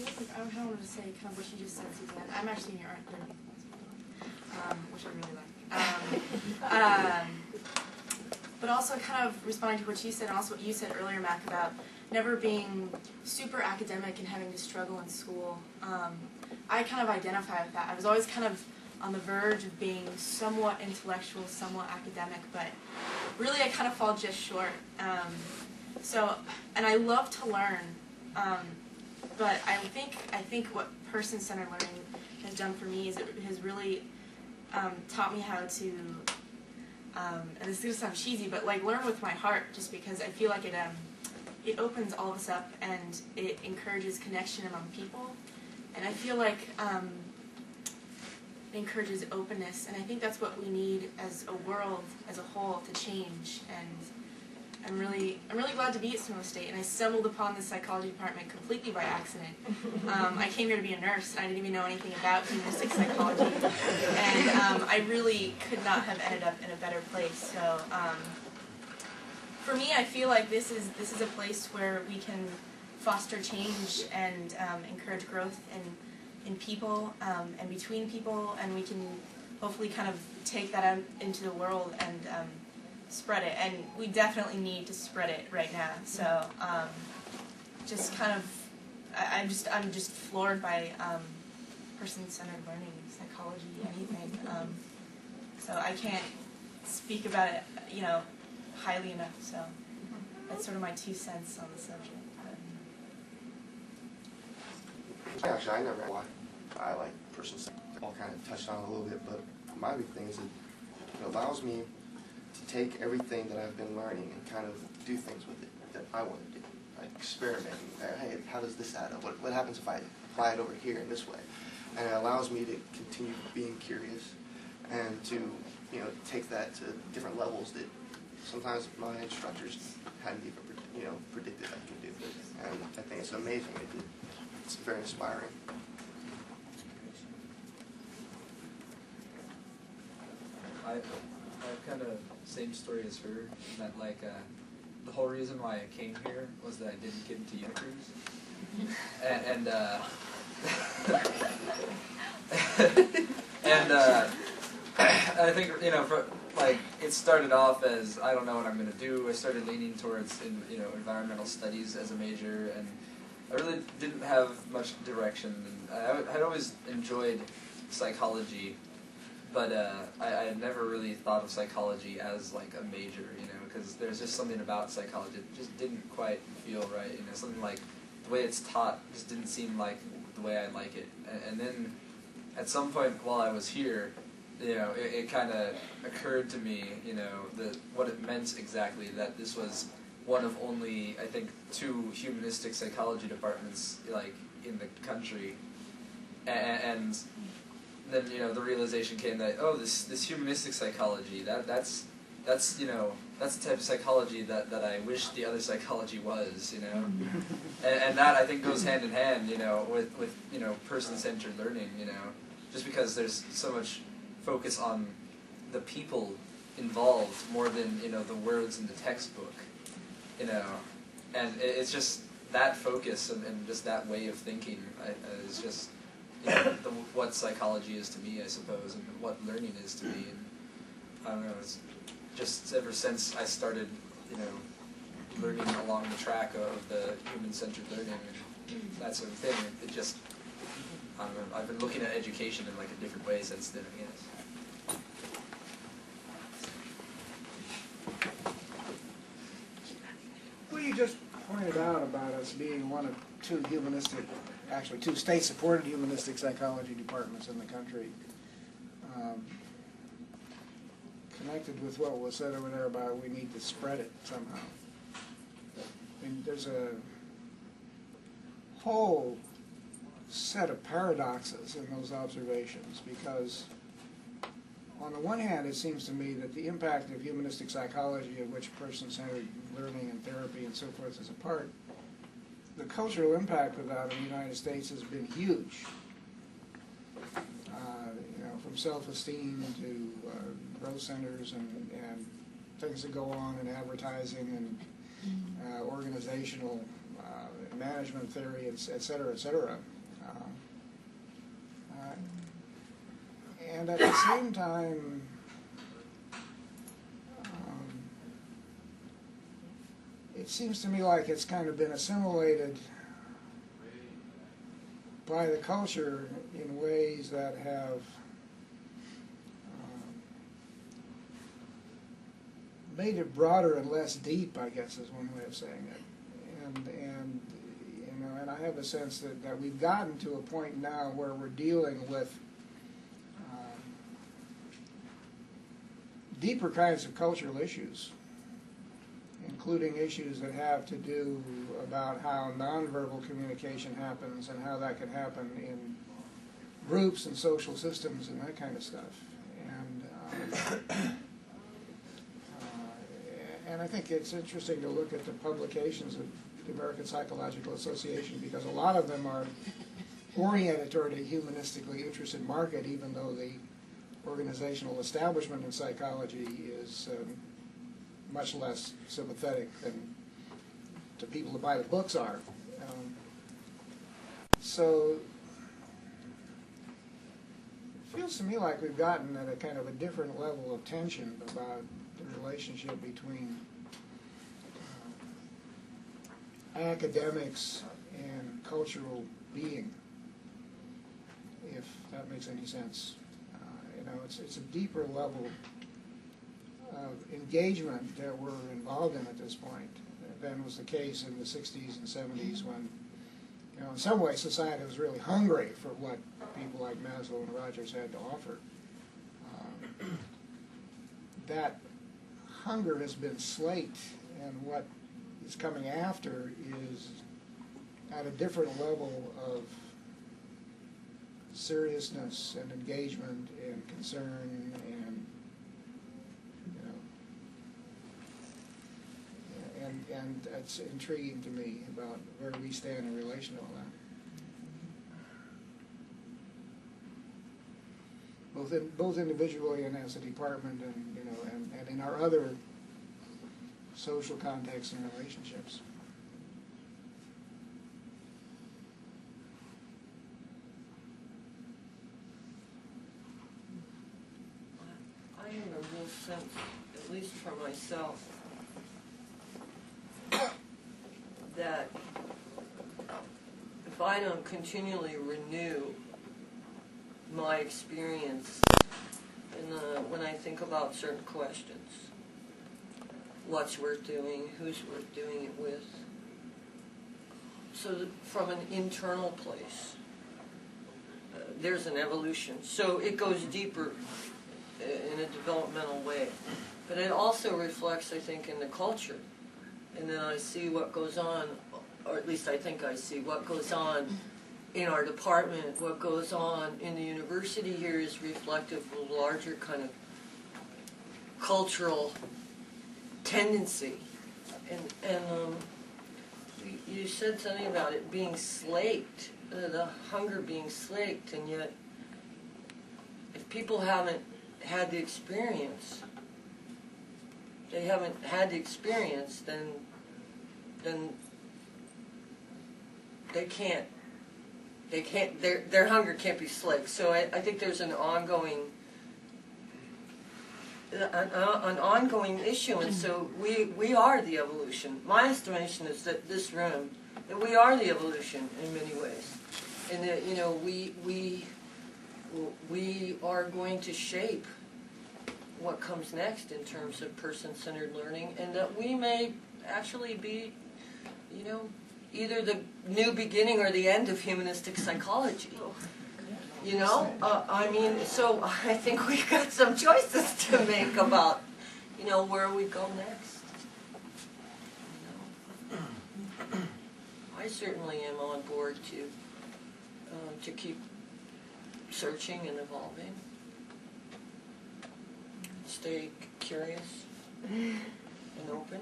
I wanted to say kind of what you just said, Suzanne. I'm actually in your art therapy class, which I really like. But also kind of responding to what you said, and also what you said earlier, Mac, about never being super academic and having to struggle in school. I kind of identify with that. I was always kind of on the verge of being somewhat intellectual, somewhat academic, but really I kind of fall just short. And I love to learn, but I think what person-centered learning has done for me is it has really taught me how to, and this is going to sound cheesy, but like learn with my heart, just because I feel like it opens all of us up and it encourages connection among people, and I feel like it encourages openness, and I think that's what we need as a world as a whole to change. And I'm really glad to be at Sonoma State, and I stumbled upon the psychology department completely by accident. I came here to be a nurse, and I didn't even know anything about humanistic psychology, and I really could not have ended up in a better place. So for me, I feel like this is a place where we can foster change and encourage growth in people and between people, and we can hopefully kind of take that out into the world and spread it, and we definitely need to spread it right now. So just kind of, I'm just floored by person-centered learning, psychology, anything. So I can't speak about it, highly enough. So that's sort of my 2 cents on the subject. Actually, I never why I like person-centered. All kind of touched on it a little bit, but my big thing is it allows me to take everything that I've been learning and kind of do things with it that I want to do. Like experimenting. Hey, how does this add up? What happens if I apply it over here in this way? And it allows me to continue being curious and to take that to different levels that sometimes my instructors hadn't even predicted I could do. And I think it's amazing. It's very inspiring. I have kind of same story as her, that like the whole reason why I came here was that I didn't get into Unicruise, and I think for, like it started off as I don't know what I'm going to do. I started leaning towards environmental studies as a major, and I really didn't have much direction. And I had always enjoyed psychology, but I had never really thought of psychology as like a major, because there's just something about psychology that just didn't quite feel right. Something like the way it's taught just didn't seem like the way I like it. And then at some point while I was here, it kind of occurred to me, what it meant exactly, that this was one of only, I think, 2 humanistic psychology departments, like, in the country. And then, the realization came that, oh, this humanistic psychology, that's the type of psychology that I wish the other psychology was, and that, I think, goes hand in hand, with person-centered learning, just because there's so much focus on the people involved more than, the words in the textbook, and it's just that focus and just that way of thinking is just, what psychology is to me, I suppose, and what learning is to me, and I don't know, it's just ever since I started, learning along the track of the human-centered learning and that sort of thing, it just, I don't know, I've been looking at education in like a different way since then, I guess. Well, you just pointed out about us being one of 2 humanistic, actually 2 state-supported humanistic psychology departments in the country. Connected with what was said over there about we need to spread it somehow. I mean, there's a whole set of paradoxes in those observations, because on the one hand, it seems to me that the impact of humanistic psychology, of which person-centered learning and therapy and so forth is a part, the cultural impact of that in the United States has been huge. From self-esteem to growth centers and things that go on in advertising and organizational management theory, et cetera, et cetera. And at the same time, it seems to me like it's kind of been assimilated by the culture in ways that have made it broader and less deep, I guess is one way of saying it. And you know, and I have a sense that we've gotten to a point now where we're dealing with deeper kinds of cultural issues, including issues that have to do about how nonverbal communication happens and how that can happen in groups and social systems and that kind of stuff. And I think it's interesting to look at the publications of the American Psychological Association, because a lot of them are oriented toward a humanistically interested market, even though the organizational establishment in psychology is much less sympathetic than to people who buy the books are. So it feels to me like we've gotten at a kind of a different level of tension about the relationship between academics and cultural being, if that makes any sense. You know, it's a deeper level of engagement that we're involved in at this point than was the case in the 60s and 70s, when, you know, in some ways society was really hungry for what people like Maslow and Rogers had to offer. That hunger has been slaked, and what is coming after is at a different level of seriousness and engagement and concern, and you know, and it's intriguing to me about where we stand in relation to all that, both individually and as a department, and you know, and in our other social contexts and relationships. I have a real sense, at least for myself, that if I don't continually renew my experience when I think about certain questions, what's worth doing, who's worth doing it with, so that from an internal place, there's an evolution. So it goes deeper in a developmental way. But it also reflects, I think, in the culture. And then I see what goes on, or at least I think I see what goes on in our department, what goes on in the university here is reflective of a larger kind of cultural tendency. And you said something about it being slaked, the hunger being slaked, and yet if people haven't had the experience, then they can't, their hunger can't be slaked. So I think there's an ongoing issue, and so we are the evolution. My estimation is that this room, that we are the evolution in many ways, and that, you know, we are going to shape what comes next in terms of person-centered learning, and that we may actually be, you know, either the new beginning or the end of humanistic psychology. You know, I mean, so I think we've got some choices to make about, you know, where we go next. You know? I certainly am on board to keep searching and evolving. Stay curious and open.